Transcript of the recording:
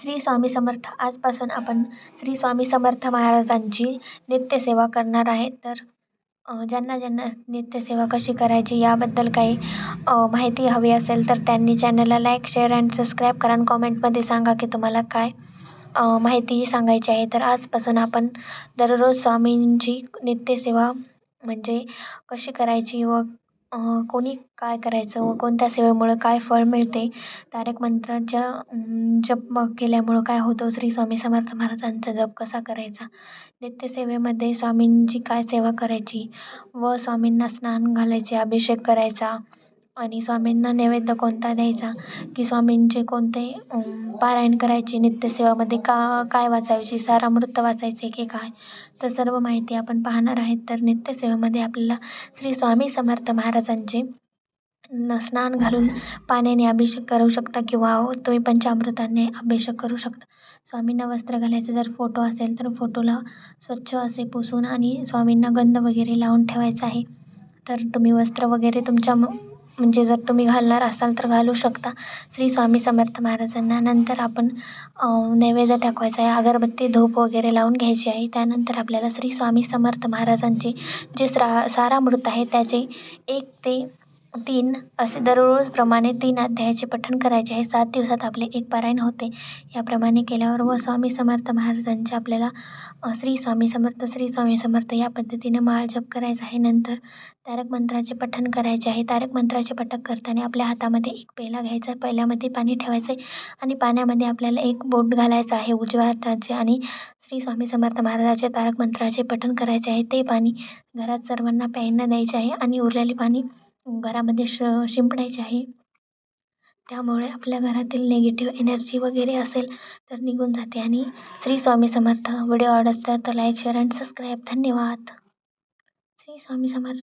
श्री स्वामी समर्थ. आजपासून आपण श्री स्वामी समर्थ महाराजांची नित्यसेवा करणार आहे. तर ज्यांना ज्यांना नित्यसेवा कशी करायची याबद्दल काही माहिती हवी असेल तर त्यांनी चॅनलला लाईक, शेअर अँड सबस्क्राईब करा आणि कॉमेंटमध्ये सांगा की तुम्हाला काय माहिती सांगायची आहे. तर आजपासून आपण दररोज स्वामींची नित्यसेवा म्हणजे कशी करायची व कोणी काय करायचं व कोणत्या सेवेमुळं काय फळ मिळते, तारक मंत्राच्या जप केल्यामुळं काय होतं, श्री स्वामी समर्थ महाराजांचा जप कसा करायचा, नित्यसेवेमध्ये स्वामींची काय सेवा करायची व स्वामींना स्नान घालायचे, अभिषेक करायचा आणि स्वामींना नैवेद्य कोणता द्यायचा, की स्वामींचे कोणते पारायण करायचे, नित्यसेवामध्ये काय वाचायचे, सारामृत वाचायचे की काय, तर सर्व माहिती आपण पाहणार आहेत. तर नित्यसेवेमध्ये आपल्याला श्री स्वामी समर्थ महाराजांचे स्नान घालून पाण्याने अभिषेक करू शकता किंवा तुम्ही पंचामृताने अभिषेक करू शकता. स्वामींना वस्त्र घालायचं, जर फोटो असेल तर फोटोला स्वच्छ असे पुसून आणि स्वामींना गंध वगैरे लावून ठेवायचं आहे. तर तुम्ही वस्त्र वगैरे तुमच्या म्हणजे जर तुम्ही घालणार असाल तर घालू शकता श्री स्वामी समर्थ महाराजांना. नंतर आपण नैवेद्य दाखवायचा आहे, अगरबत्ती धूप वगैरे लावून घ्यायची आहे. त्यानंतर आपल्याला श्री स्वामी समर्थ महाराजांचे जे सारामृत आहे त्याचे 1 ते 3 असे दररोजप्रमाणे 3 अध्यायाचे पठण करायचे आहे. 7 दिवसात आपले 1 पारायण होते. याप्रमाणे केल्यावर व स्वामी समर्थ महाराजांचे आपल्याला श्री स्वामी समर्थ, श्री स्वामी समर्थ या पद्धतीने माळ जप करायचा आहे. नंतर तारक मंत्राचे पठण करायचे आहे. तारक मंत्राचे पठण करताना आपल्या हातामध्ये एक पेला घ्यायचा आहे, पेल्यामध्ये पाणी ठेवायचं आहे आणि पाण्यामध्ये आपल्याला एक बोट घालायचं आहे उजव्या हाताचे आणि श्री स्वामी समर्थ महाराजाचे तारक मंत्राचे पठण करायचे आहे. ते पाणी घरात सर्वांना प्यायला द्यायचे आहे आणि उरलेले पाणी घरामध्ये शिंपडायचे आहे. त्यामुळे आपल्या घरातील निगेटिव्ह एनर्जी वगैरे असेल तर निघून जाते. आणि श्री स्वामी समर्थ. व्हिडिओ आवडत असतात तर लाईक, शेअर अँड सबस्क्राईब. धन्यवाद. श्री स्वामी समर्थ.